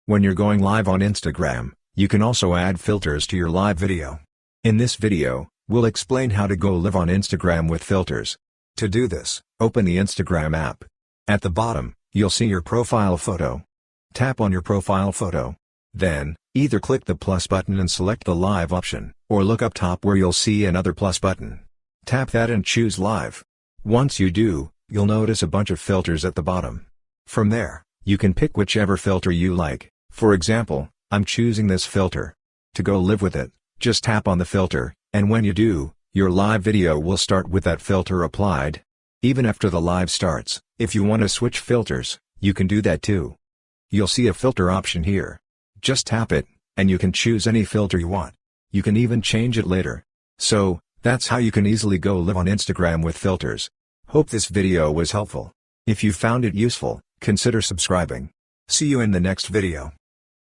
When you're going live on Instagram, you can also add filters to your live video. In this video, we'll explain how to go live on Instagram with filters. To do this, open the Instagram app. At the bottom, you'll see your profile photo. Tap on your profile photo. Then, either click the plus button and select the live option, or look up top where you'll see another plus button. Tap that and choose live. Once you do, you'll notice a bunch of filters at the bottom. From there, you can pick whichever filter you like. For example, I'm choosing this filter. To go live with it, just tap on the filter, and when you do, your live video will start with that filter applied. Even after the live starts, if you want to switch filters, you can do that too. You'll see a filter option here. Just tap it, and you can choose any filter you want. You can even change it later. So, that's how you can easily go live on Instagram with filters. Hope this video was helpful. If you found it useful, consider subscribing. See you in the next video.